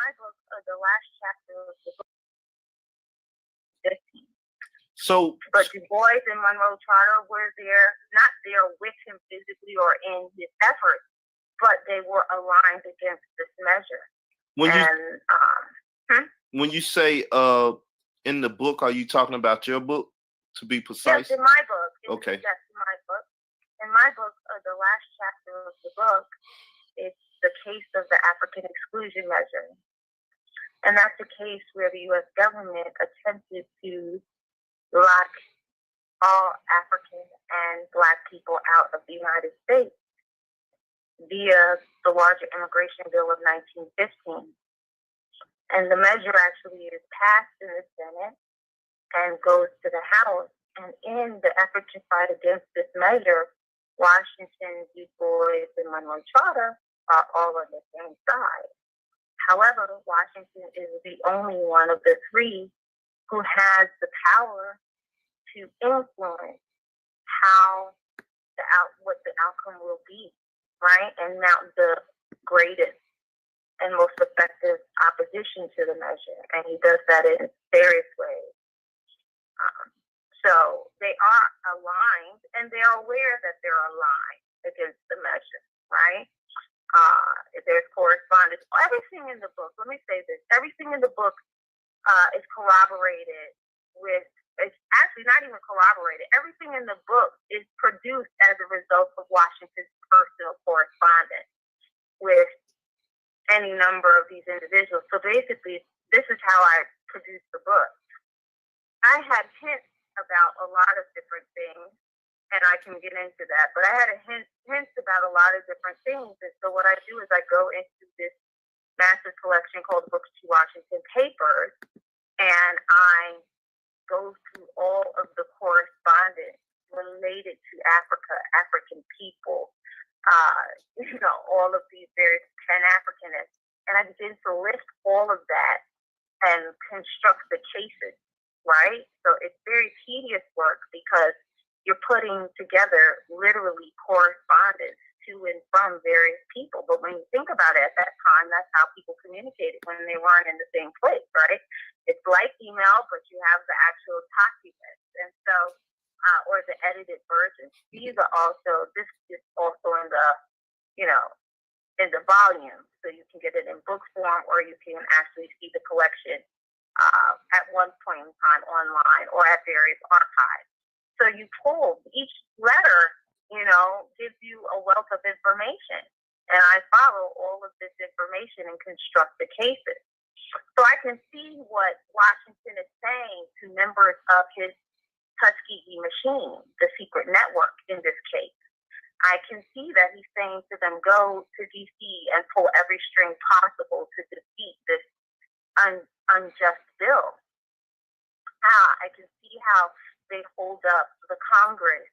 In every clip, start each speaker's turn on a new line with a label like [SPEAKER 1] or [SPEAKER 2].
[SPEAKER 1] my book, the last chapter of the book, 15.
[SPEAKER 2] So,
[SPEAKER 1] but Du Bois and Monroe Charter were not there with him physically or in his efforts, but they were aligned against this measure.
[SPEAKER 2] When you say in the book, are you talking about your book, to be precise?
[SPEAKER 1] Yes, in my book.
[SPEAKER 2] Okay.
[SPEAKER 1] Yes, in my book. In my book, the last chapter of the book, it's the case of the African exclusion measure. And that's a case where the U.S. government attempted to lock all African and Black people out of the United States via the larger immigration bill of 1915. And the measure actually is passed in the Senate and goes to the House. And in the effort to fight against this measure, Washington, Du Bois, and Monroe Charter are all on the same side. However, Washington is the only one of the three who has the power to influence what the outcome will be, right? And mount the greatest and most effective opposition to the measure. And he does that in various ways. So they are aligned, and they're aware that they're aligned against the measure, right? There's correspondence. Everything in the book, let me say this, everything in the book is corroborated with, it's actually not even corroborated. Everything in the book is produced as a result of Washington's personal correspondence with any number of these individuals. So basically, this is how I produced the book. I had hints about a lot of different things, and I can get into that, but I had hints about a lot of different things. And so what I do is I go into this massive collection called Books to Washington Papers, and I go through all of the correspondence related to Africa, African people, all of these various Pan-Africanists, and I begin to list all of that and construct the cases, right? So it's very tedious work because you're putting together literally correspondence to and from various people. But when you think about it, at that time, that's how people communicated when they weren't in the same place, right? It's like email, but you have the actual documents. And so, or the edited versions. This is also in the, in the volume. So you can get it in book form, or you can actually see the collection at one point in time online or at various archives. So you pull each letter, gives you a wealth of information. And I follow all of this information and construct the cases. So I can see what Washington is saying to members of his Tuskegee machine, the secret network in this case. I can see that he's saying to them, go to D.C. and pull every string possible to defeat this unjust bill. I can see how they hold up the Congress,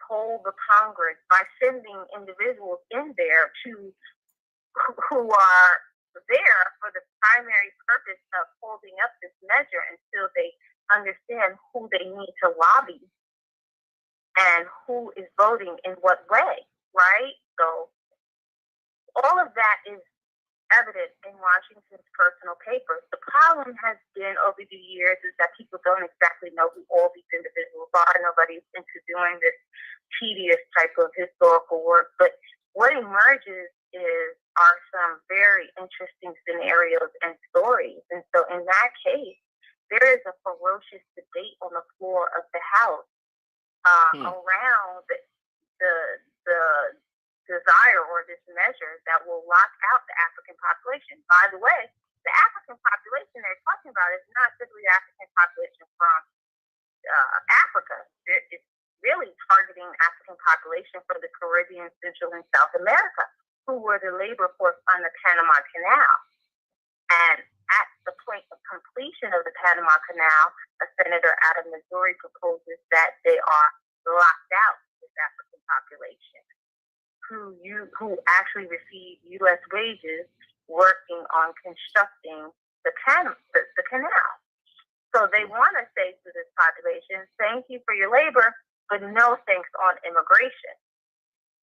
[SPEAKER 1] hold the Congress by sending individuals in there who are there for the primary purpose of holding up this measure until they understand who they need to lobby and who is voting in what way, right? So all of that is evident in Washington's personal papers. The problem has been over the years is that people don't exactly know who all these individuals are. Nobody's into doing this tedious type of historical work. But what emerges are some very interesting scenarios and stories. And so in that case, there is a ferocious debate on the floor of the House around the desire or this measure that will lock out the African population. By the way, the African population they're talking about is not simply the African population from Africa. It's really targeting African population from the Caribbean, Central, and South America, who were the labor force on the Panama Canal. And at the point of completion of the Panama Canal, a senator out of Missouri proposes that they are locked out, this African population, who actually receive U.S. wages working on constructing the canal. So they want to say to this population, thank you for your labor, but no thanks on immigration.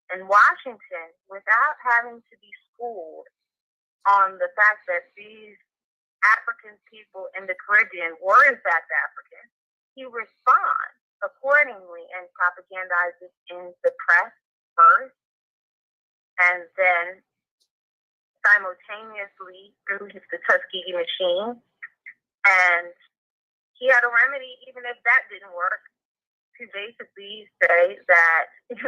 [SPEAKER 1] And Washington, without having to be schooled on the fact that these African people in the Caribbean were in fact African, he responds accordingly and propagandizes in the press first, and then simultaneously through the Tuskegee machine. And he had a remedy, even if that didn't work, to basically say that, he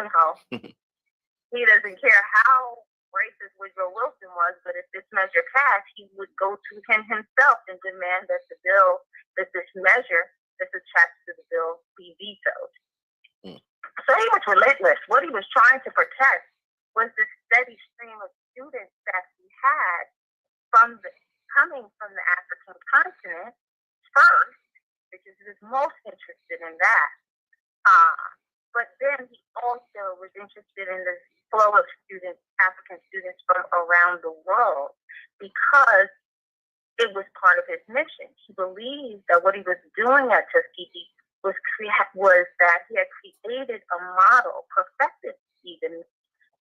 [SPEAKER 1] doesn't care how racist Woodrow Wilson was, but if this measure passed, he would go to him himself and demand that this measure that's attached to the bill be vetoed. So he was relentless. What he was trying to protect was the steady stream of students that he had coming from the African continent first, which is his most interested in that. But then he also was interested in the flow of students, African students from around the world, because it was part of his mission. He believed that what he was doing at Tuskegee was that he had created a model, perfected even,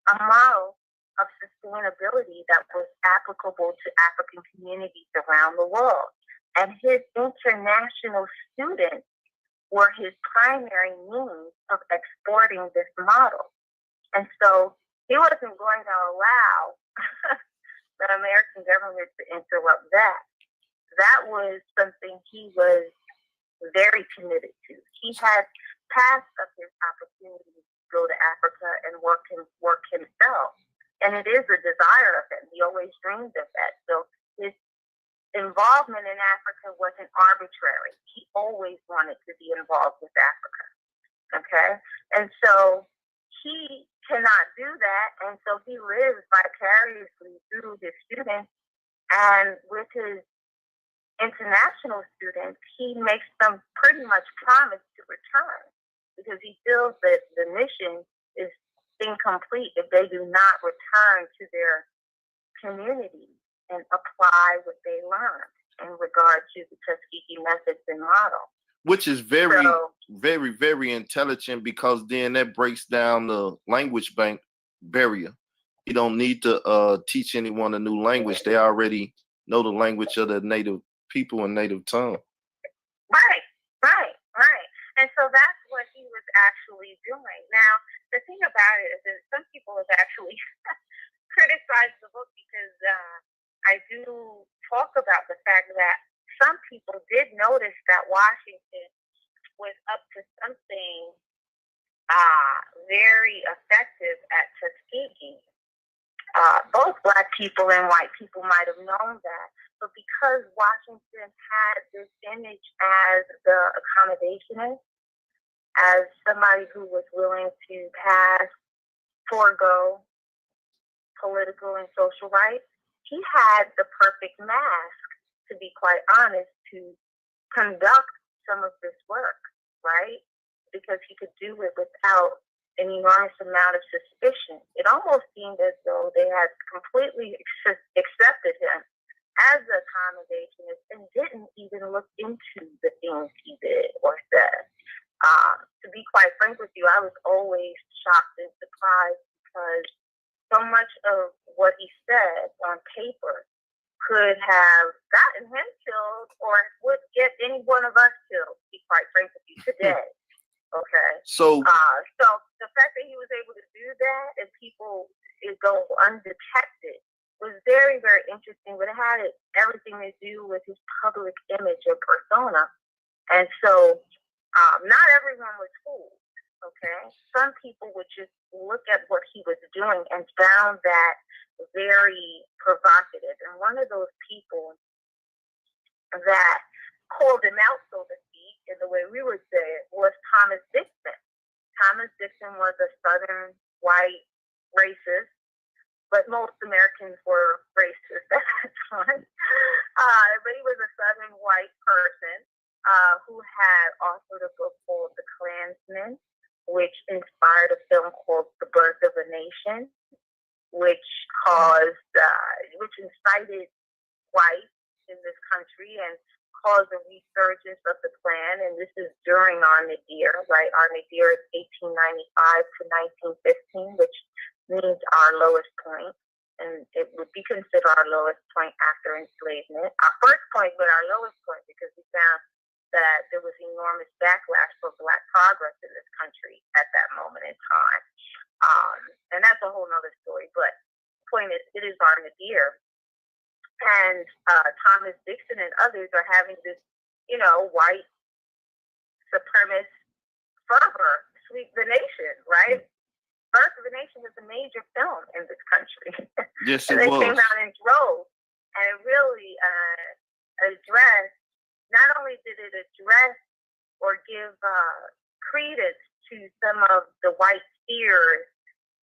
[SPEAKER 1] a model of sustainability that was applicable to African communities around the world. And his international students were his primary means of exporting this model. And so he wasn't going to allow the American government to interrupt that. That was something he was very committed to. He had passed up his opportunity to go to Africa and work himself. And it is a desire of him. He always dreamed of that. So his involvement in Africa wasn't arbitrary. He always wanted to be involved with Africa. Okay? And so he cannot do that. And so he lives vicariously through his students. And with his international students, he makes them pretty much promise to return, because he feels that the mission is incomplete if they do not return to their community and apply what they learned in regard to the Tuskegee methods and model.
[SPEAKER 2] Which is very, very, very intelligent, because then that breaks down the language barrier. You don't need to teach anyone a new language. They already know the language of the native people and native tongue.
[SPEAKER 1] Right. And so that's what he was actually doing. Now, the thing about it is that some people have actually criticized the book, because I do talk about the fact that some people did notice that Washington was up to something very effective at Tuskegee. Both Black people and white people might have known that, but because Washington had this image as the accommodationist, as somebody who was willing to forego political and social rights, he had the perfect mask, to be quite honest, to conduct some of this work, right? Because he could do it without an enormous amount of suspicion. It almost seemed as though they had completely accepted him as an accommodationist and didn't even look into the things he did or said. To be quite frank with you, I was always shocked and surprised, because so much of what he said on paper could have gotten him killed or would get any one of us killed, to be quite frank with you, today. Okay? So the fact that he was able to do that and people go undetected was very, very interesting, but it had everything to do with his public image or persona. And so not everyone was fooled, okay? Some people would just look at what he was doing and found that very provocative. And one of those people that called him out, so to speak, in the way we would say it, was Thomas Dixon. Thomas Dixon was a Southern white racist, but most Americans were racist at that time. But he was a Southern white person who had authored a book called The Klansman, which inspired a film called The Birth of a Nation, which incited whites in this country and caused a resurgence of the Klan. And this is during our nadir, right? Our nadir is 1895 to 1915, which means our lowest point. and it would be considered our lowest point after enslavement. Our first point, but our lowest point, because we found that there was enormous backlash for Black progress in this country at that moment in time. And that's a whole nother story. But the point is, it is our nadir. And Thomas Dixon and others are having this, white supremacist fervor sweep the nation, right? Birth of a Nation was a major film in this country.
[SPEAKER 2] Yes,
[SPEAKER 1] and
[SPEAKER 2] it
[SPEAKER 1] they
[SPEAKER 2] was.
[SPEAKER 1] came out in droves, and it really addressed, not only did it address or give credence to some of the white fears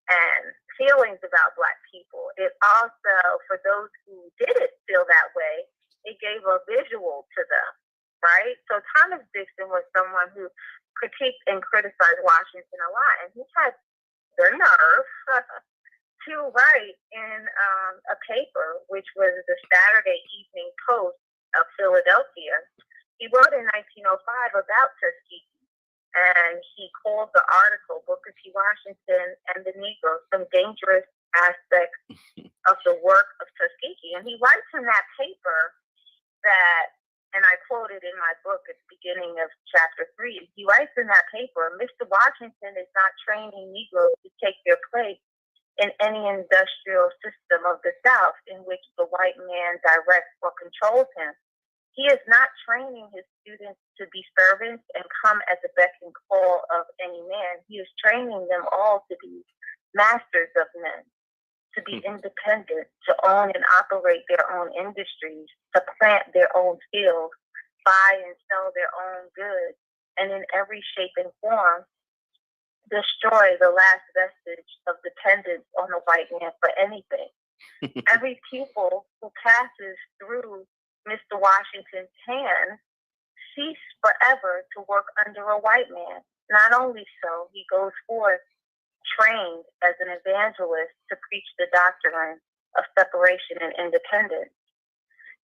[SPEAKER 1] and feelings about Black people, it also, for those who didn't feel that way, it gave a visual to them, right? So Thomas Dixon was someone who critiqued and criticized Washington a lot, and he had the nerve to write in a paper, which was the Saturday Evening Post of Philadelphia. He wrote in 1905 about Tuskegee, and he called the article Booker T. Washington and the Negroes, Some Dangerous Aspects of the Work of Tuskegee. And he writes in that paper that, and I quoted in my book at the beginning of chapter 3, he writes in that paper, Mr. Washington is not training Negroes to take their place in any industrial system of the South in which the white man directs or controls him. He is not training his students to be servants and come at the beck and call of any man. He is training them all to be masters of men, to be independent, to own and operate their own industries, to plant their own fields, buy and sell their own goods, and in every shape and form, destroy the last vestige of dependence on the white man for anything. Every pupil who passes through Mr. Washington's hands cease forever to work under a white man. Not only so, he goes forth trained as an evangelist to preach the doctrine of separation and independence.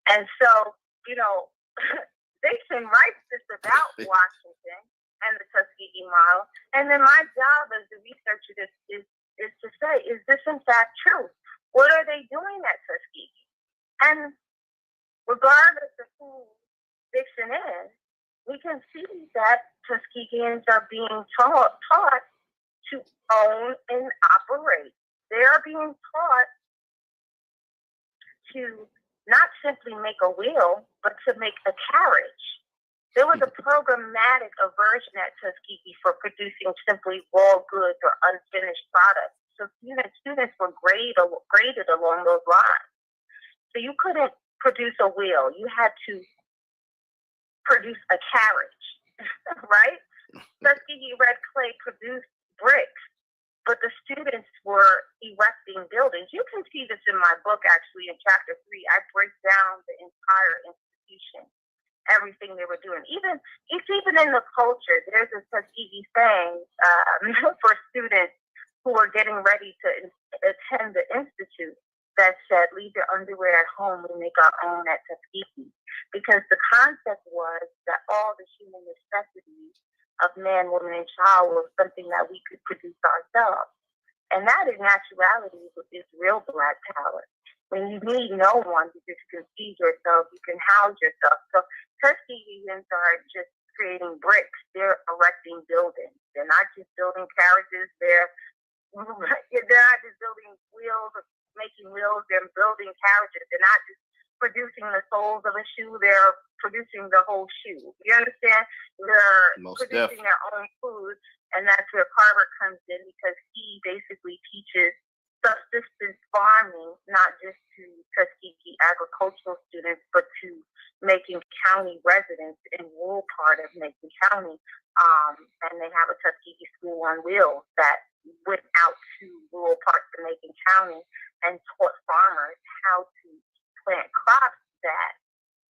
[SPEAKER 1] And so, Dixon writes this about Washington and the Tuskegee model. And then my job as the researcher is to say, is this in fact true? What are they doing at Tuskegee? And regardless of who Dixon is, we can see that Tuskegeans are being taught to own and operate. They are being taught to not simply make a wheel, but to make a carriage. There was a programmatic aversion at Tuskegee for producing simply raw goods or unfinished products. So students were graded along those lines. So you couldn't produce a wheel. You had to produce a carriage, right? Tuskegee Red Clay produced bricks, but the students were erecting buildings. You can see this in my book, actually, in chapter 3. I break down the entire institution, everything they were doing. It's even in the culture. There's a Tuskegee saying for students who are getting ready to attend the institute that said, leave your underwear at home, we make our own at Tuskegee. Because the concept was that all the human necessities of man, woman, and child was something that we could produce ourselves. And that, in actuality, is real Black power. When you need no one because you can feed yourself, you can house yourself. So Tuskegeans are just creating bricks. They're erecting buildings. They're not just building carriages. They're not just building wheels, making wheels. They're building carriages. They're not just producing the soles of a shoe. They're producing the whole shoe. You understand? They're producing their own food, and that's where Carver comes in, because he basically teaches subsistence farming, not just to Tuskegee agricultural students, but to Macon County residents in rural part of Macon County. And they have a Tuskegee School on Wheels that went out to rural parts of Macon County and taught farmers how to plant crops that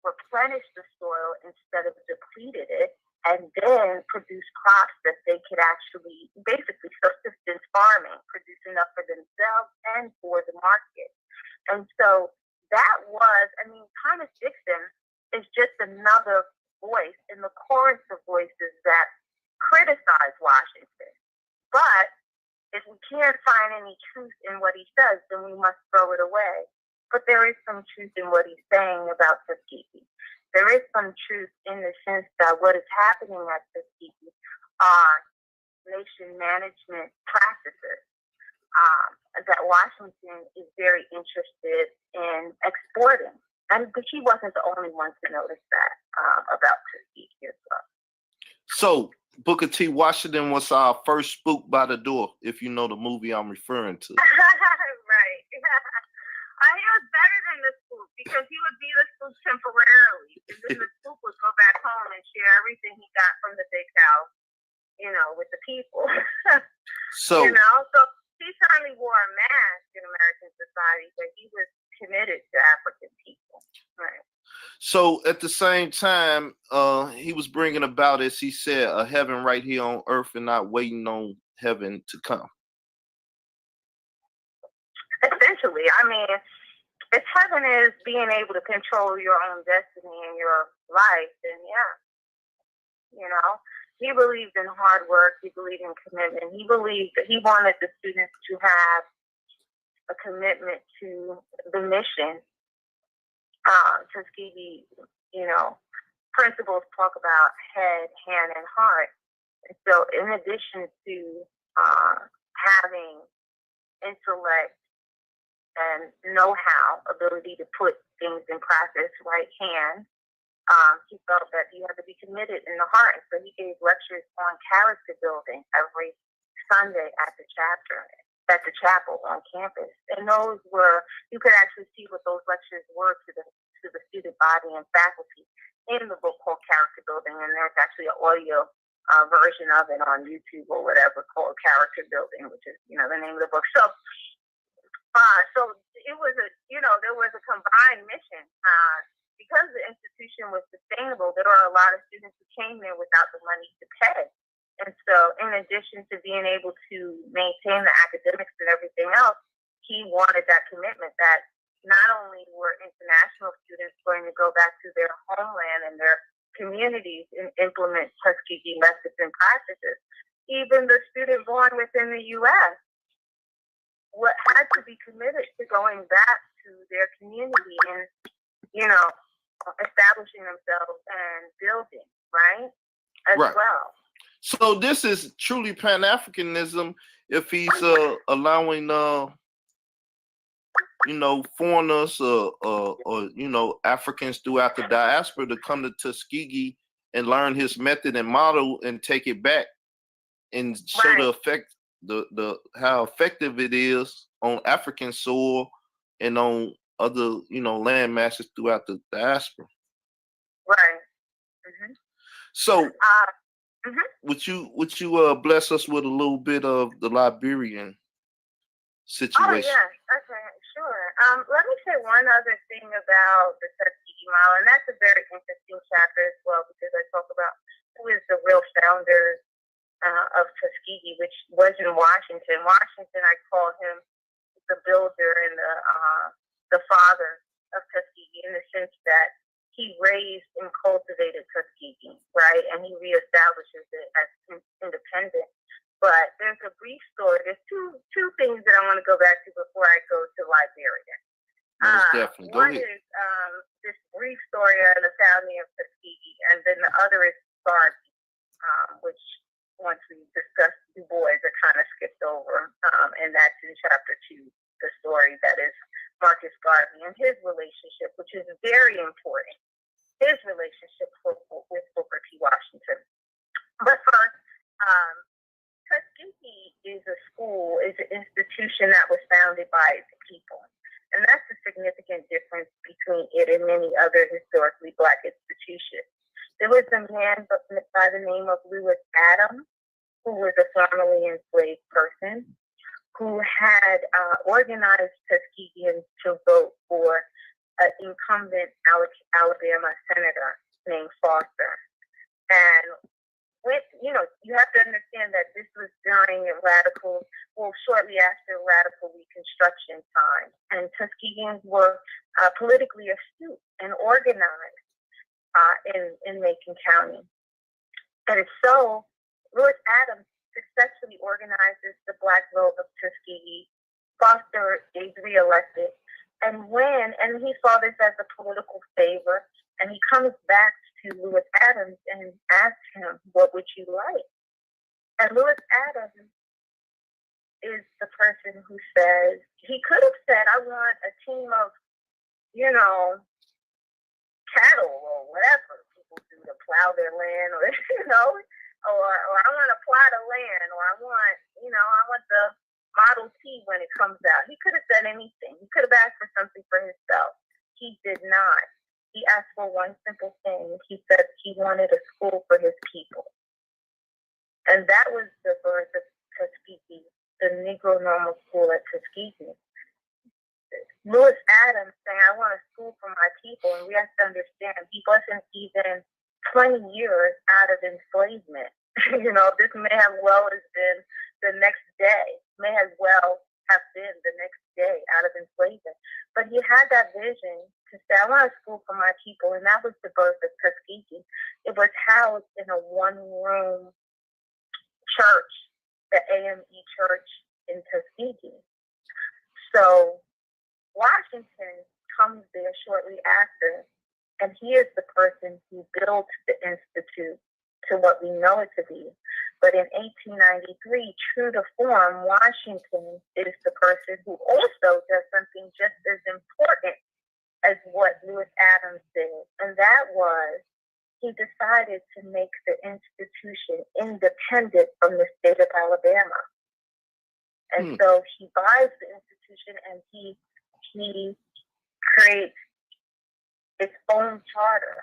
[SPEAKER 1] replenish the soil instead of depleted it, and then produce crops that they could actually, basically subsistence farming, produce enough for themselves and for the market. And so that was, Thomas Dixon is just another voice in the chorus of voices that criticize Washington. But if we can't find any truth in what he says, then we must throw it away. But there is some truth in what he's saying about Tuskegee. There is some truth in the sense that what is happening at Tuskegee are nation management practices that Washington is very interested in exporting. And he wasn't the only one to notice that about Tuskegee as well.
[SPEAKER 2] So, Booker T. Washington was our first spook by the door, if you know the movie I'm referring to.
[SPEAKER 1] Right. He was better than the spook because he would be the spook temporarily. And then the spook would go back home and share everything he got from the big house, with the people. So he certainly wore a mask in American society, but he was committed to African people. Right.
[SPEAKER 2] So at the same time, he was bringing about, as he said, a heaven right here on earth and not waiting on heaven to come.
[SPEAKER 1] Essentially, if heaven is being able to control your own destiny and your life, then he believed in hard work. He believed in commitment. He believed that he wanted the students to have a commitment to the mission. Tuskegee, principles talk about head, hand, and heart. And so in addition to having intellect and know-how, ability to put things in practice, right hand, he felt that you had to be committed in the heart. And so he gave lectures on character building every Sunday at the chapel on campus. And those were, you could actually see what those lectures were to the student body and faculty in the book called Character Building. And there's actually an audio version of it on YouTube or whatever called Character Building, which is, the name of the book. So it was there was a combined mission. Because the institution was sustainable, there were a lot of students who came there without the money to pay. And so in addition to being able to maintain the academics and everything else, he wanted that commitment that not only were international students going to go back to their homeland and their communities and implement Tuskegee methods and practices, even the student born within the U.S. had to be committed to going back to their community and, establishing themselves and building, right? As well.
[SPEAKER 2] So this is truly Pan-Africanism if he's allowing foreigners or Africans throughout the diaspora to come to Tuskegee and learn his method and model and take it back and show the effect, the how effective it is on African soil and on other land masses throughout the diaspora.
[SPEAKER 1] Right. Mm-hmm.
[SPEAKER 2] So would you bless us with a little bit of the Liberian situation?
[SPEAKER 1] Oh, yes. Okay, sure. Let me say one other thing about the Tuskegee model, and that's a very interesting chapter as well, because I talk about who is the real founder of Tuskegee, which was in Washington. Washington, I call him the builder and the father of Tuskegee, in the sense that he raised and cultivated Tuskegee, right? And he reestablishes it as independent. But there's a brief story. There's two things that I want to go back to before I go to Liberia.
[SPEAKER 2] Definitely.
[SPEAKER 1] One is this brief story of the founding of Tuskegee, and then the other is Garvey, which once we discussed Du Bois, I kind of skipped over, and that's in chapter 2, the story that is Marcus Garvey and his relationship, which is very important, his relationship with Booker T. Washington. But first, Tuskegee is an institution that was founded by the people. And that's a significant difference between it and many other historically Black institutions. There was a man by the name of Lewis Adams, who was a formerly enslaved person, who had organized Tuskegeans to vote for an incumbent Alabama senator named Foster. And you have to understand that this was during shortly after radical Reconstruction time. And Tuskegeans were politically astute and organized in Macon County. And so Lewis Adams successfully organizes the Black vote of Tuskegee. Foster is reelected. And he saw this as a political favor, and he comes back to Lewis Adams and asks him, what would you like? And Lewis Adams is the person who says, he could have said, I want a team of, cattle or whatever people do to plow their land, or, or I want a plot of land, or I want the Model T when it comes out. He could have said anything. He could have asked for something for himself. He did not. He asked for one simple thing. He said he wanted a school for his people. And that was the birth of Tuskegee, the Negro Normal School at Tuskegee. Lewis Adams saying, I want a school for my people. And we have to understand, he wasn't even 20 years out of enslavement. This may have well as been the next day, may as well have been the next day out of enslavement. But he had that vision to say, I want a school for my people. And that was the birth of Tuskegee. It was housed in a one-room church, the AME Church in Tuskegee. So Washington comes there shortly after, and he is the person who built the institute to what we know it to be. But in 1893, true to form, Washington is the person who also does something just as important as what Lewis Adams did, and that was he decided to make the institution independent from the state of Alabama. And so he buys the institution and he creates its own charter,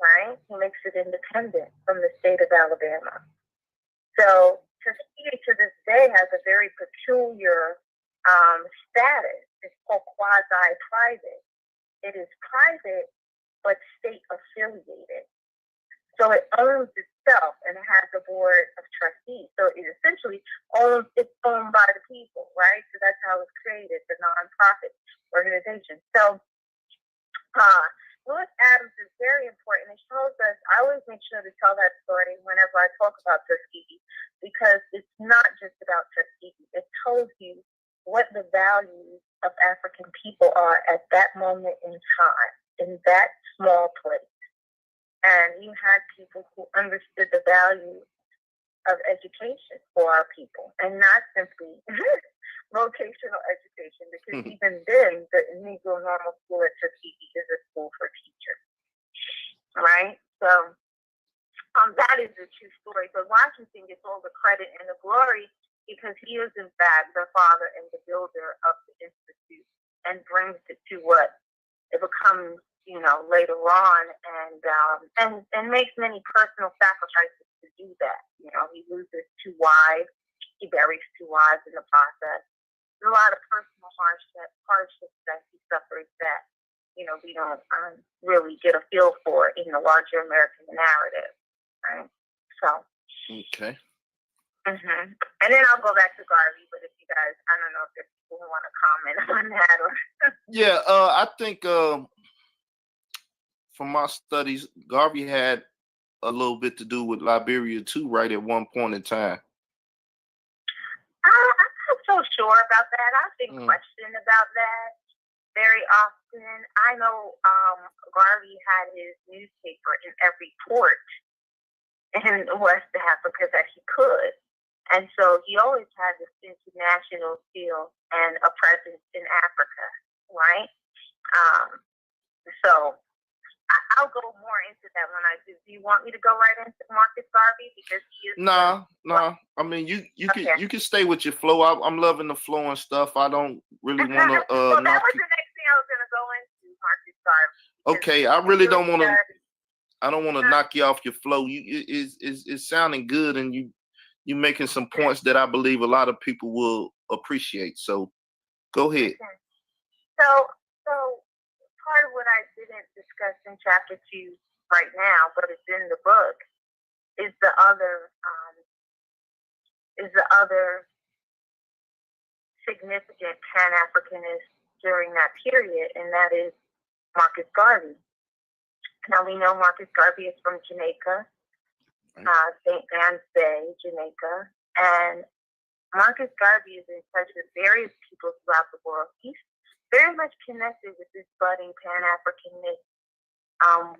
[SPEAKER 1] right? He makes it independent from the state of Alabama. So Tuskegee to this day has a very peculiar status. It's called quasi-private. It is private, but state-affiliated. So it owns itself, and it has a board of trustees. So it essentially it's owned by the people, right? So that's how it's created, the nonprofit organization. So Lewis Adams is very important. It shows us, I always make sure to tell that story whenever I talk about Tuskegee, because it's not just about Tuskegee. It tells you what the values of African people are at that moment in time, in that small place. And you had people who understood the value of education for our people, and not simply vocational education, because even then, the Negro Normal School at Tuskegee is a school for teachers, right? So that is a true story. But Washington gets all the credit and the glory because he is, in fact, the father and the builder of the institute, and brings it to what it becomes, later on, and makes many personal sacrifices to do that. He loses 2 wives, he buries 2 wives in the process. There's a lot of personal hardships that he suffers that, we don't really get a feel for in the larger American narrative, right? So.
[SPEAKER 2] Okay.
[SPEAKER 1] And then I'll go back to Garvey, but if you guys, I don't know if there's people who want to comment on that or.
[SPEAKER 2] Yeah, I think from my studies, Garvey had a little bit to do with Liberia too, right? At one point in time.
[SPEAKER 1] I'm not so sure about that. I've been questioned about that very often. I know Garvey had his newspaper in every port in West Africa that he could. And so he always had this international feel and a presence in Africa, right? So I'll go more into that when I do. Do you want me to go right into Marcus Garvey? Because he is.
[SPEAKER 2] No. I mean, you can stay with your flow. I'm loving the flow and stuff. I don't really want to.
[SPEAKER 1] Well, that was the next thing I was going to go into, Marcus Garvey.
[SPEAKER 2] Okay, I really don't want to. I don't want to knock you off your flow. It's sounding good, and you making some points that I believe a lot of people will appreciate. So, go ahead.
[SPEAKER 1] So part of what I didn't discuss in chapter 2 right now, but it's in the book, is the other significant Pan-Africanist during that period, and that is Marcus Garvey. Now we know Marcus Garvey is from Jamaica, St. Anne's Bay, Jamaica, And Marcus Garvey is in touch with various people throughout the world. He's very much connected with this budding Pan-Africanist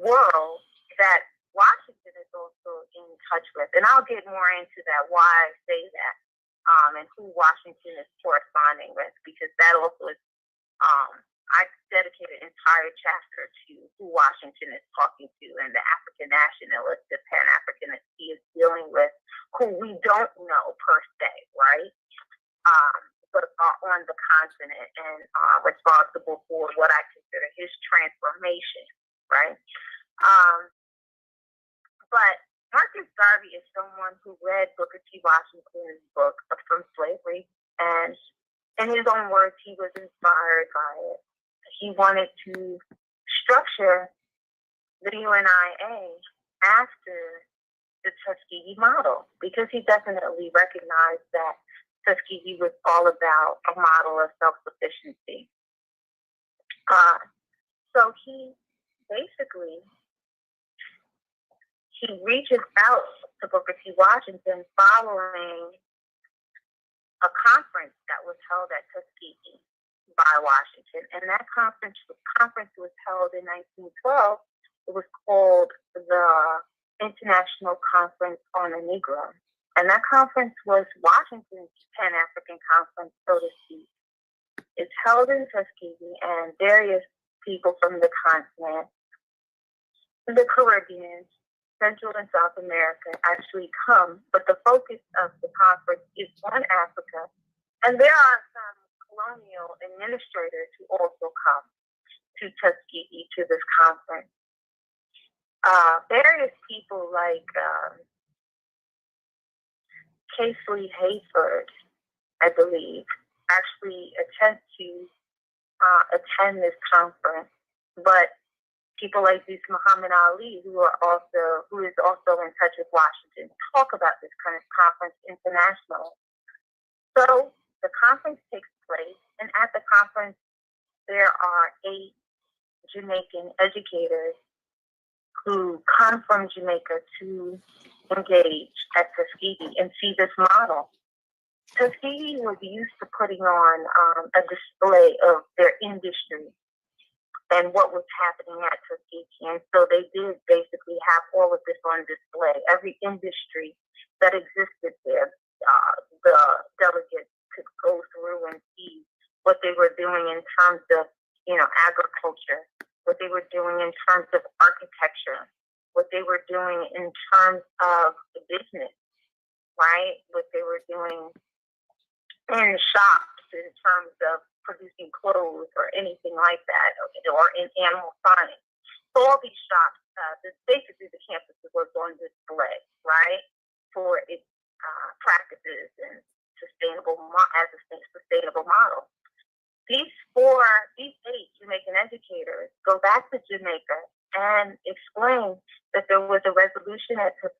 [SPEAKER 1] world that Washington is also in touch with. And I'll get more into that, why I say that, and who Washington is corresponding with, because that also is, I dedicate an entire chapter to who Washington is talking to and the African nationalist, the Pan-Africanist he is dealing with, who we don't know per se, right? But are on the continent and responsible for what I consider his transformation, right? But Marcus Garvey is someone who read Booker T. Washington's book From Slavery, and in his own words, he was inspired by it. He wanted to structure the UNIA after the Tuskegee model, because he definitely recognized that Tuskegee was all about a model of self-sufficiency. So he basically, he reaches out to Booker T. Washington following a conference that was held at Tuskegee by Washington. And that conference was held in 1912. It was called the International Conference on the Negro. And that conference was Washington's Pan-African Conference, so to speak. It's held in Tuskegee, and various people from the continent, the Caribbean, Central and South America actually come, but the focus of the conference is on Africa. And there are some colonial administrators who also come to Tuskegee to this conference. Various people like Casely Hayford, I believe, actually attempt to attend this conference, but people like this Muhammad Ali, who is also in touch with Washington, talk about this kind of conference internationally. So the conference takes place, and at the conference, there are 8 Jamaican educators who come from Jamaica to engage at Tuskegee and see this model. Tuskegee was used to putting on a display of their industry and what was happening at Tuskegee. And so they did basically have all of this on display. Every industry that existed there, the delegates could go through and see what they were doing in terms of, agriculture, what they were doing in terms of architecture, what they were doing in terms of business, right? What they were doing in shops in terms of producing clothes or anything like that, or in animal science. So all these shops, basically the campus was on display, right, for its practices and sustainable model. These 8 Jamaican educators go back to Jamaica and explain that there was a resolution at this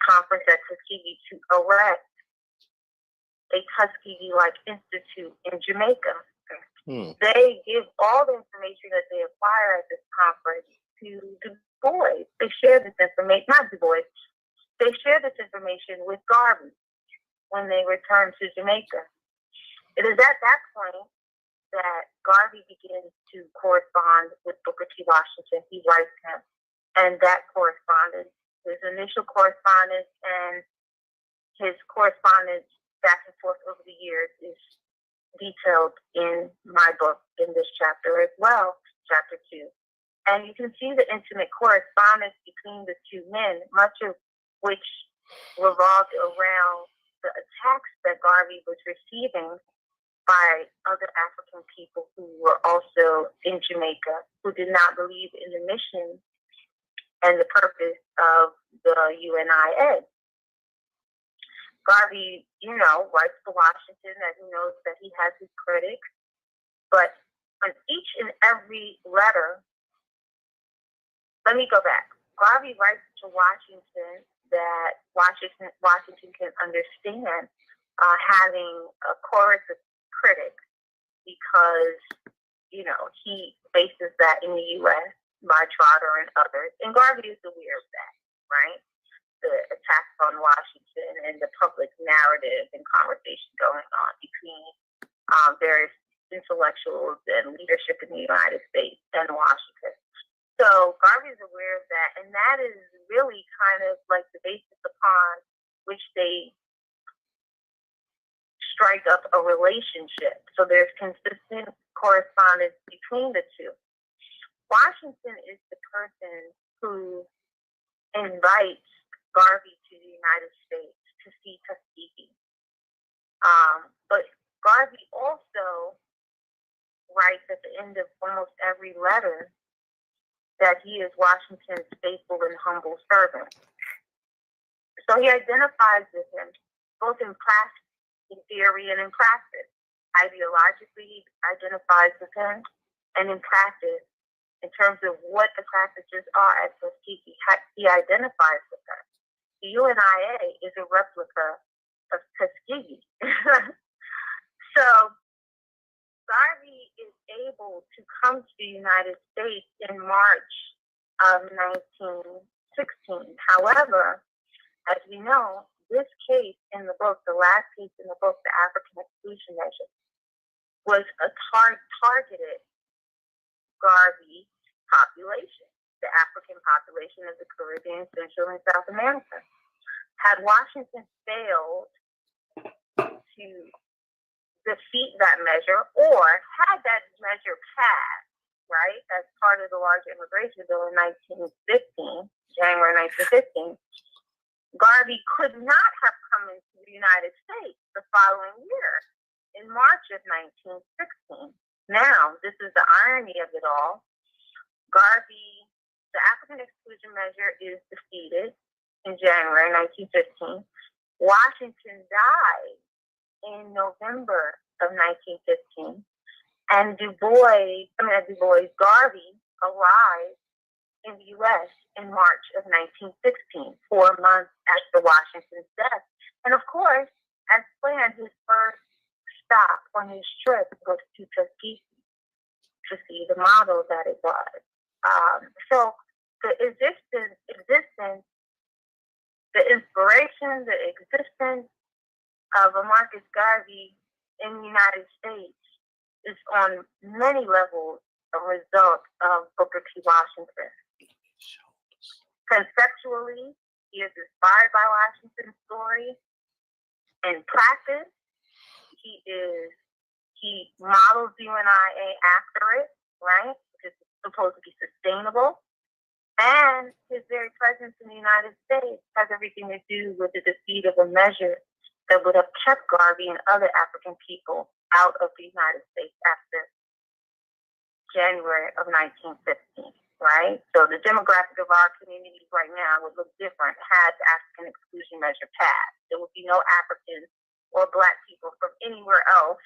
[SPEAKER 1] conference at Tuskegee to erect a Tuskegee-like institute in Jamaica. They give all the information that they acquire at this conference to Du Bois. They share this information, not Du Bois, they share this information with Garvey when they return to Jamaica. It is at that point that Garvey begins to correspond with Booker T. Washington. He writes him. And that correspondence, his initial correspondence and his correspondence back and forth over the years, is detailed in my book in this chapter as well, chapter 2. And you can see the intimate correspondence between the two men, much of which revolved around the attacks that Garvey was receiving by other African people who were also in Jamaica, who did not believe in the mission and the purpose of the UNIA. Garvey, writes to Washington that he knows that he has his critics, but on each and every letter, let me go back. Garvey writes to Washington that Washington can understand having a chorus of critics because, he faces that in the U.S. by Trotter and others, and Garvey is aware of that, right? The attacks on Washington and the public narrative and conversation going on between various intellectuals and leadership in the United States and Washington. So Garvey's aware of that, and that is really kind of like the basis upon which they strike up a relationship. So there's consistent correspondence between the two. Washington is the person who invites Garvey to the United States to see Tuskegee. But Garvey also writes at the end of almost every letter that he is Washington's faithful and humble servant. So he identifies with him both in theory and in practice. Ideologically, he identifies with him, and in practice, in terms of what the practices are at Tuskegee, he identifies with them. The UNIA is a replica of Tuskegee. So Garvey is able to come to the United States in March of 1916. However, as we know, this case in the book, the last case in the book, the African Exclusion Measure, was a targeted Garvey population, the African population of the Caribbean, Central, and South America. Had Washington failed to defeat that measure, or had that measure passed, right, as part of the large immigration bill in 1915, January 1915, Garvey could not have come into the United States the following year, in March of 1916. Now, this is the irony of it all. Garvey, the African Exclusion Measure is defeated in January 1915. Washington died in November of 1915, and Garvey arrived in the U.S. in March of 1916, 4 months after Washington's death. And of course, as planned, his first stop on his trip was to Tuskegee to see the model that it was. So the existence, the inspiration, the existence of a Marcus Garvey in the United States is on many levels a result of Booker T. Washington. Conceptually, he is inspired by Washington's story. In practice, he models UNIA after it, right? Because it's supposed to be sustainable. And his very presence in the United States has everything to do with the defeat of a measure that would have kept Garvey and other African people out of the United States after January of 1915. Right? So the demographic of our communities right now would look different had the African Exclusion Measure passed. There would be no Africans or Black people from anywhere else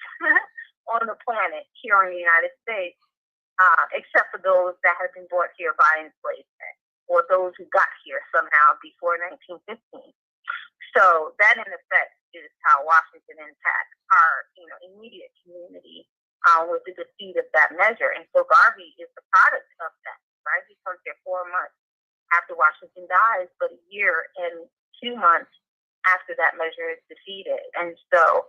[SPEAKER 1] on the planet here in the United States, except for those that have been brought here by enslavement or those who got here somehow before 1915. So that, in effect, is how Washington impacts our immediate community with the defeat of that measure. And so Garvey is the product of that. Right? He comes here 4 months after Washington dies, but a year and 2 months after that measure is defeated. And so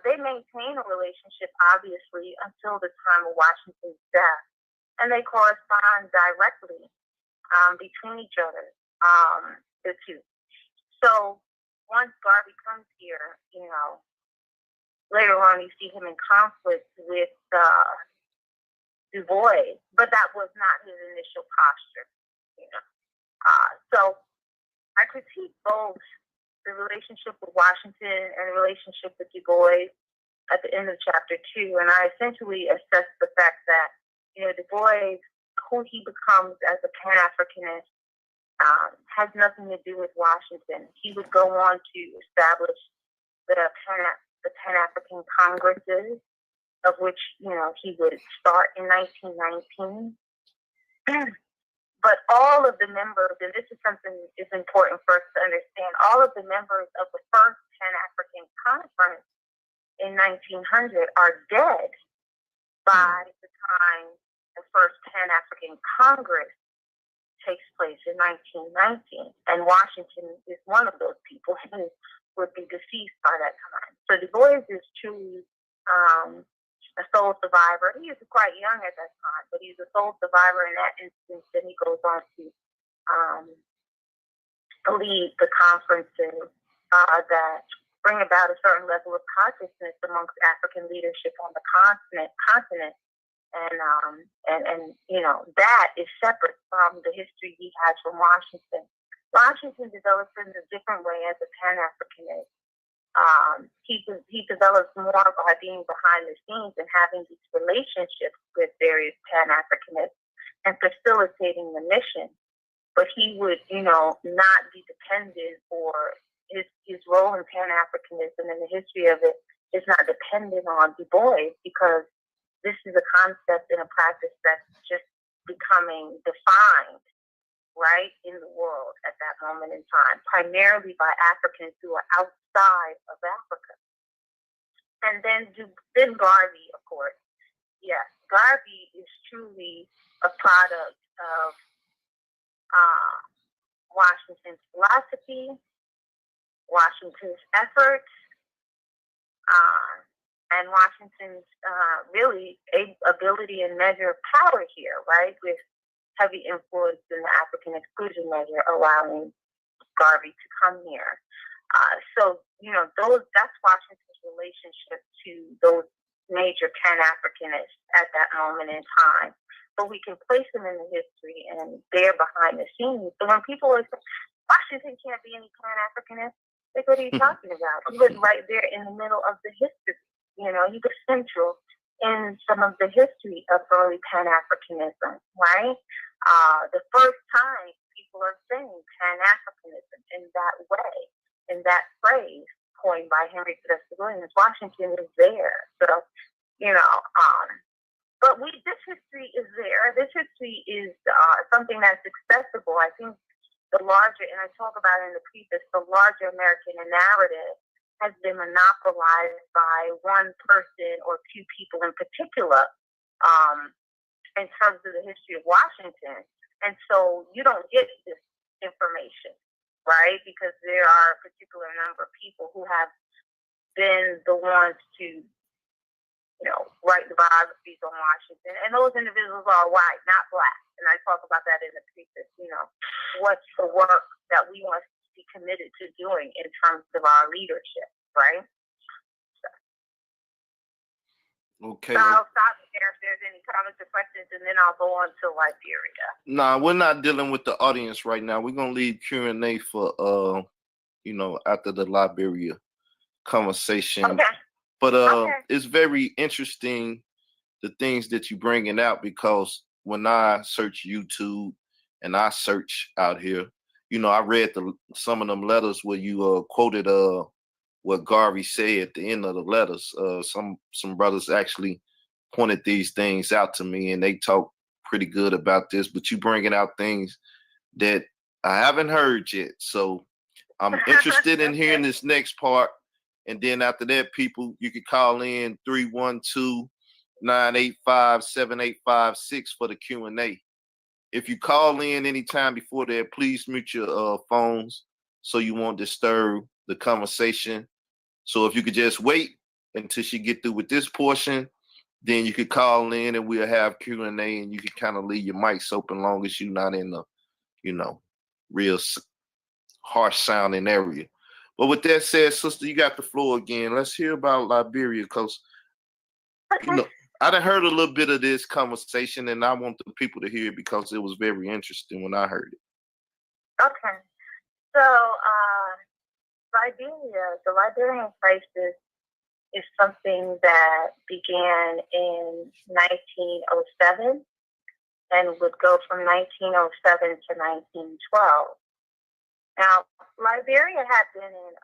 [SPEAKER 1] they maintain a relationship, obviously, until the time of Washington's death. And they correspond directly between each other, the two. So once Garvey comes here, later on you see him in conflict with Du Bois, but that was not his initial posture. So I critique both the relationship with Washington and the relationship with Du Bois at the end of chapter 2, and I essentially assess the fact that Du Bois, who he becomes as a Pan-Africanist, has nothing to do with Washington. He would go on to establish the Pan-African Congresses, of which, he would start in 1919. But all of the members, and this is something that's important for us to understand, all of the members of the first Pan-African Conference in 1900 are dead by the time the first Pan-African Congress takes place in 1919, and Washington is one of those people who would be deceased by that time. So Du Bois is truly a sole survivor. He is quite young at that time, but he's a sole survivor in that instance. Then he goes on to lead the conferences that bring about a certain level of consciousness amongst African leadership on the continent. And you know, that is separate from the history he has from Washington. Washington develops in a different way as a Pan-Africanist. He develops more by being behind the scenes and having these relationships with various Pan-Africanists and facilitating the mission. But he would, you know, not be dependent, or his role in Pan-Africanism and the history of it is not dependent on Du Bois, because this is a concept and a practice that's just becoming defined, right, in the world at that moment in time, primarily by Africans who are outside of Africa. And then Garvey, of course. Yes, Garvey is truly a product of Washington's philosophy, Washington's efforts, and Washington's really ability and measure of power here, right, with heavy influence in the African exclusion measure, allowing Garvey to come here. So, you know, that's Washington's relationship to those major Pan-Africanists at that moment in time. But we can place them in the history, and they're behind the scenes. So when people are saying, Washington can't be any Pan-Africanist, like, what are you talking about? He was right there in the middle of the history. You know, he was central in some of the history of early Pan-Africanism, right? The first time people are saying Pan-Africanism in that way, in that phrase coined by Henry Tedeschi Williams, Washington is there. So, you know, but this history is there. This history is something that's accessible. I think the larger, and I talk about it in the preface, the larger American narrative has been monopolized by one person or two people in particular in terms of the history of Washington. And so you don't get this information, right? Because there are a particular number of people who have been the ones to, you know, write the biographies on Washington. And those individuals are white, not black. And I talk about that in the preface, you know, what's the work that we must be committed to doing in terms of our leadership, right?
[SPEAKER 2] Okay.
[SPEAKER 1] So I'll stop there if there's any comments or questions, and then I'll go on to Liberia.
[SPEAKER 2] Nah, we're not dealing with the audience right now. We're gonna leave Q&A for you know, after the Liberia conversation.
[SPEAKER 1] Okay.
[SPEAKER 2] But it's very interesting the things that you're bringing out, because when I search YouTube and I search out here, you know, I read some of them letters where you quoted what Garvey said at the end of the letters. Some brothers actually pointed these things out to me, and they talk pretty good about this. But you bringing out things that I haven't heard yet, so I'm interested in hearing this next part. And then after that, people, you can call in 312-985-7856 for the Q&A. If you call in anytime before that, please mute your phones so you won't disturb the conversation. So if you could just wait until she get through with this portion, then you could call in and we'll have Q&A, and you can kind of leave your mics open long as you're not in the, you know, real harsh sounding area. But with that said, sister, you got the floor again. Let's hear about Liberia, because, you know, I done heard a little bit of this conversation, and I want the people to hear it because it was very interesting when I heard it.
[SPEAKER 1] Okay. So, Liberia, the Liberian crisis is something that began in 1907 and would go from 1907 to 1912. Now, Liberia had been in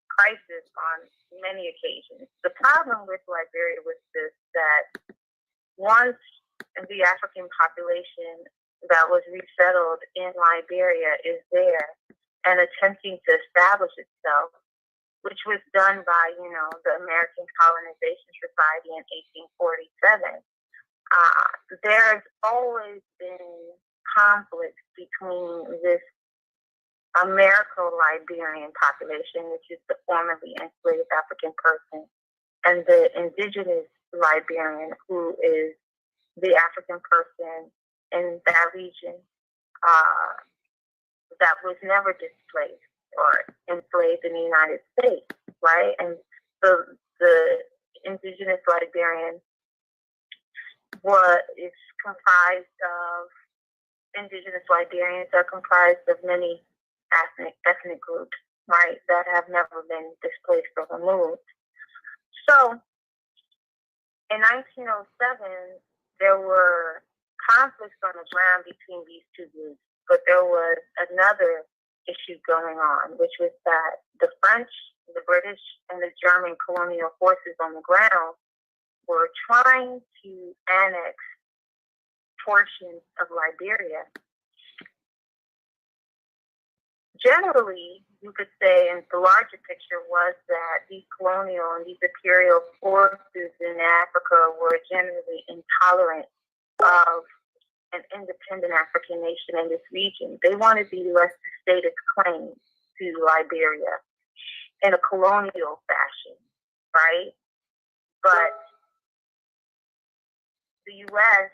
[SPEAKER 1] crisis on many occasions. The problem with Liberia was this, that once the African population that was resettled in Liberia is there and attempting to establish itself, which was done by, you know, the American Colonization Society in 1847, there's always been conflicts between this Americo-Liberian population, which is the formerly enslaved African person, and the indigenous Liberian, who is the African person in that region that was never displaced or enslaved in the United States, right? And the indigenous Liberian is comprised of indigenous Liberians are comprised of many ethnic groups, right, that have never been displaced or removed. So in 1907, there were conflicts on the ground between these two groups, but there was another issue going on, which was that the French, the British, and the German colonial forces on the ground were trying to annex portions of Liberia. Generally, you could say, and the larger picture was that these colonial and these imperial forces in Africa were generally intolerant of an independent African nation in this region. They wanted the U.S. to state its claim to Liberia in a colonial fashion, right? But the U.S.,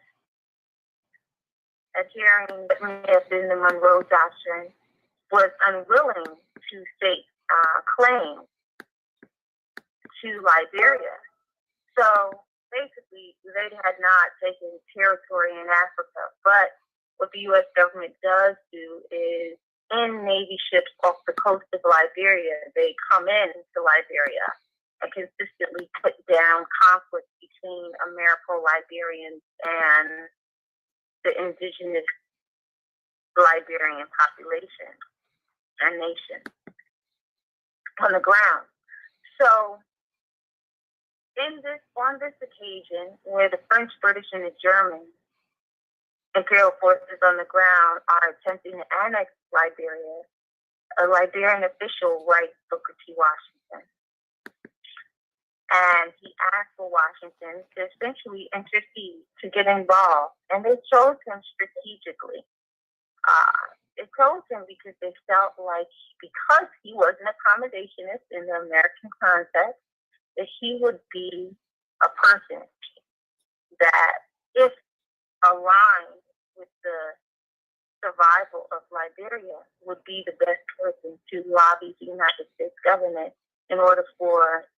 [SPEAKER 1] adhering what may have been the Monroe Doctrine, was unwilling to state claim to Liberia. So basically, they had not taken territory in Africa. But what the U.S. government does do is, in Navy ships off the coast of Liberia, they come into Liberia and consistently put down conflict between Americo-Liberians and the indigenous Liberian population and nation on the ground. So on this occasion, where the French, British, and the German imperial forces on the ground are attempting to annex Liberia, a Liberian official writes Booker T. Washington. And he asked for Washington to essentially intercede, to get involved. And they chose him strategically. They chose him because they felt like, because he was an accommodationist in the American context, that he would be a person that, if aligned with the survival of Liberia, would be the best person to lobby the United States government in order for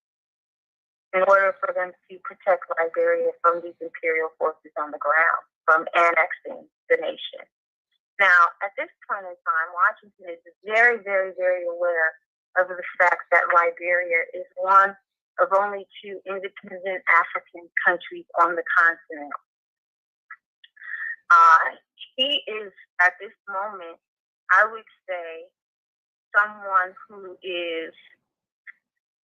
[SPEAKER 1] them to protect Liberia from these imperial forces on the ground, from annexing the nation. Now, at this point in time, Washington is very, very, very aware of the fact that Liberia is one of only two independent African countries on the continent. He is, at this moment, I would say, someone who is,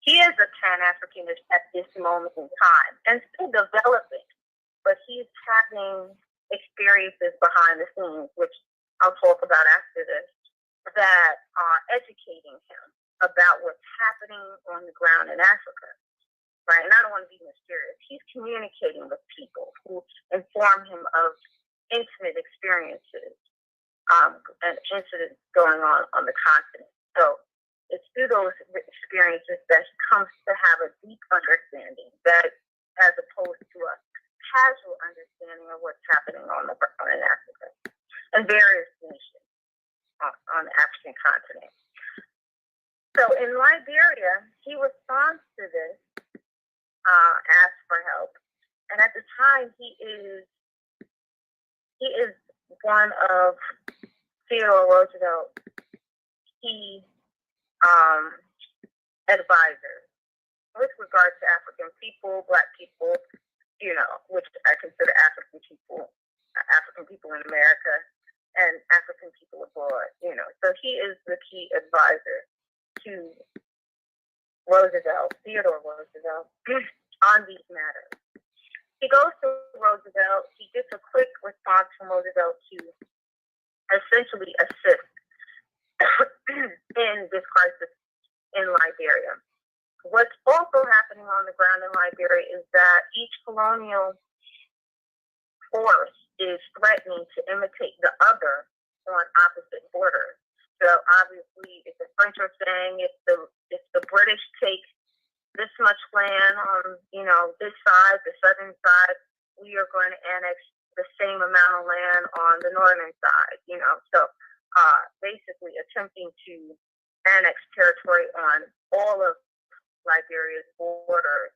[SPEAKER 1] he is a Pan-Africanist at this moment in time, and still developing, but he's having experiences behind the scenes, which I'll talk about after this, that are educating him about what's happening on the ground in Africa, right? And I don't want to be mysterious. He's communicating with people who inform him of intimate experiences and incidents going on the continent. So it's through those experiences that he comes to have a deep understanding, that as opposed to a casual understanding of what's happening on the ground in Africa and various nations on the African continent. So in Liberia, he responds to this, asks for help, and at the time he is one of Theodore Roosevelt's key advisors with regard to African people, Black people, which I consider African people in America, and African people abroad, So he is the key advisor to Theodore Roosevelt, on these matters. He goes to Roosevelt. He gets a quick response from Roosevelt to essentially assist in this crisis in Liberia. What's also happening on the ground in Liberia is that each colonial force is threatening to imitate the other on opposite borders. So obviously, if the French are saying if the British take this much land on this side, the southern side, we are going to annex the same amount of land on the northern side. So basically attempting to annex territory on all of Liberia's borders,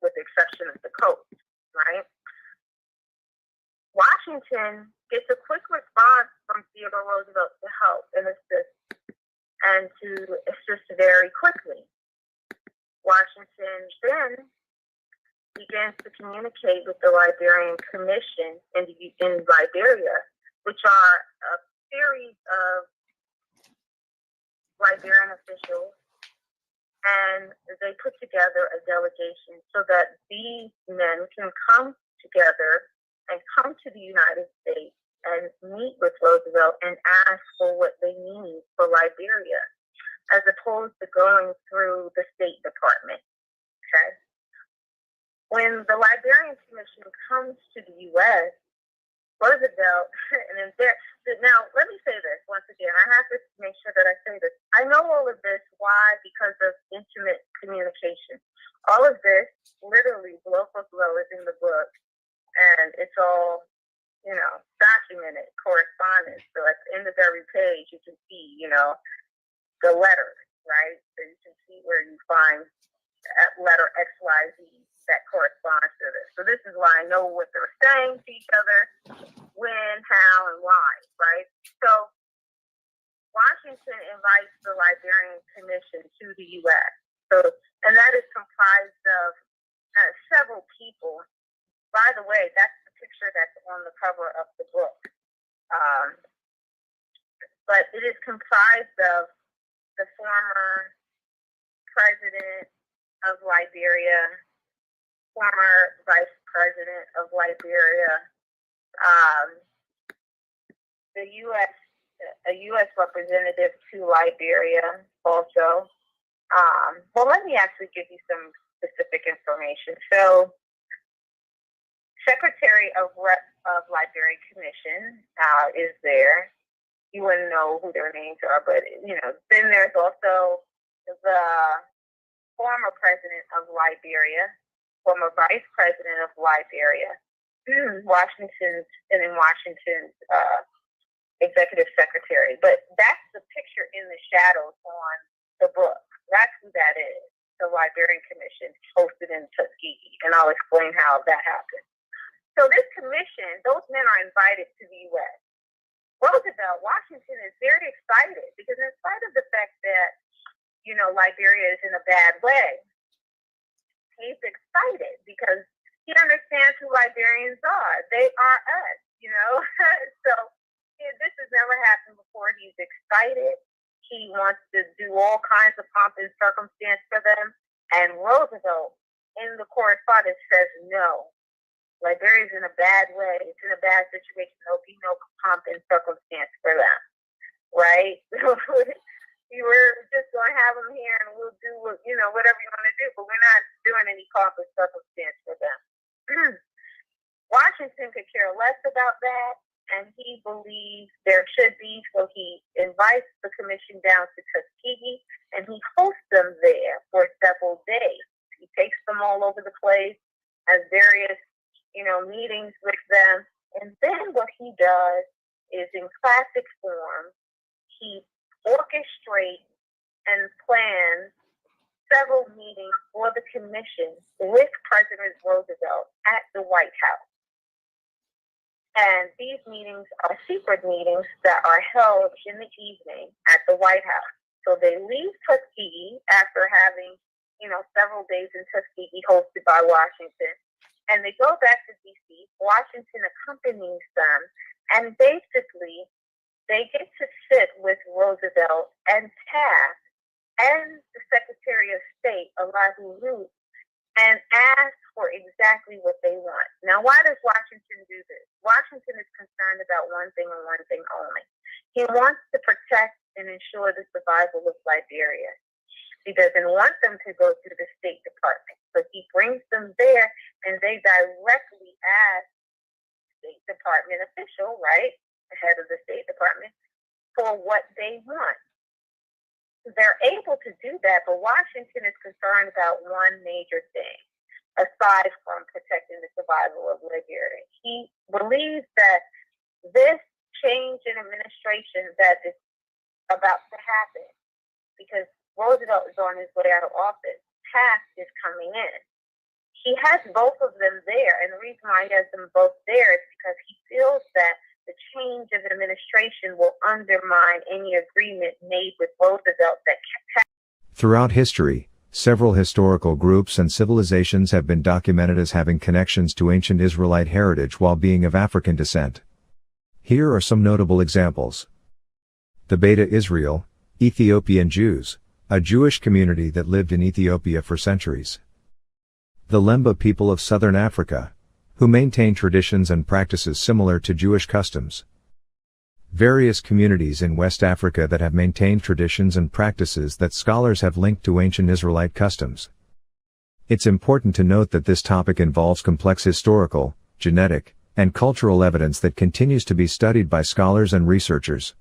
[SPEAKER 1] with the exception of the coast, right? Washington gets a quick response from Theodore Roosevelt to help and to assist very quickly. Washington then begins to communicate with the Liberian Commission in Liberia, which are a series of Liberian officials, and they put together a delegation so that these men can come together and come to the United States and meet with Roosevelt and ask for what they need for Liberia, as opposed to going through the State Department. Okay. When the Liberian Commission comes to the U.S., Roosevelt, now let me say this once again. I have to make sure that I say this. I know all of this. Why? Because of intimate communication. All of this, literally, blow for blow, is in the book, and it's all, documented correspondence. So at the end of every page, you can see, the letters, right? So you can see where you find letter XYZ that corresponds to this. So this is why I know what they're saying to each other, when, how, and why, right? So Washington invites the Liberian Commission to the U.S. And that is comprised of several people. By the way, that's the picture that's on the cover of the book. But it is comprised of the former president of Liberia, former vice president of Liberia, a U.S. representative to Liberia also. Well, let me actually give you some specific information. So, Secretary of Liberian Commission is there. You wouldn't know who their names are, but then there's also the former president of Liberia, former vice president of Liberia, Washington's executive secretary. But that's the picture in the shadows on the book. That's who that is. The Liberian Commission hosted in Tuskegee, and I'll explain how that happened. So this commission, those men are invited to the U.S. Roosevelt, Washington is very excited because in spite of the fact that, Liberia is in a bad way, he's excited because he understands who Liberians are. They are us, So this has never happened before. He's excited. He wants to do all kinds of pomp and circumstance for them. And Roosevelt, in the correspondence, says no. Liberia's in a bad way. It's in a bad situation. There'll be no pomp and circumstance for them, right? We're just going to have them here and we'll do, whatever you want to do, but we're not doing any pomp and circumstance for them. Washington could care less about that, and he believes there should be, so he invites the commission down to Tuskegee, and he hosts them there for several days. He takes them all over the place, has various meetings with them. And then what he does is, in classic form, he orchestrates and plans several meetings for the commission with President Roosevelt at the White House. And these meetings are secret meetings that are held in the evening at the White House. So they leave Tuskegee after having, several days in Tuskegee hosted by Washington. And they go back to D.C. Washington accompanies them. And basically, they get to sit with Roosevelt and Taft and the Secretary of State, Elihu Root, and ask for exactly what they want. Now, why does Washington do this? Washington is concerned about one thing and one thing only. He wants to protect and ensure the survival of Liberia. He doesn't want them to go through the State Department. So he brings them there, and they directly ask State Department official, right? The head of the State Department, for what they want. They're able to do that, but Washington is concerned about one major thing, aside from protecting the survival of Liberia. He believes that this change in administration that is about to happen, because Roosevelt is on his way out of office, Taft is coming in. He has both of them there, and the reason why he has them both there is because he feels that the change of administration will undermine any agreement made with Roosevelt that
[SPEAKER 3] Throughout history, several historical groups and civilizations have been documented as having connections to ancient Israelite heritage while being of African descent. Here are some notable examples. The Beta Israel, Ethiopian Jews, a Jewish community that lived in Ethiopia for centuries. The Lemba people of southern Africa, who maintain traditions and practices similar to Jewish customs. Various communities in West Africa that have maintained traditions and practices that scholars have linked to ancient Israelite customs. It's important to note that this topic involves complex historical, genetic, and cultural evidence that continues to be studied by scholars and researchers.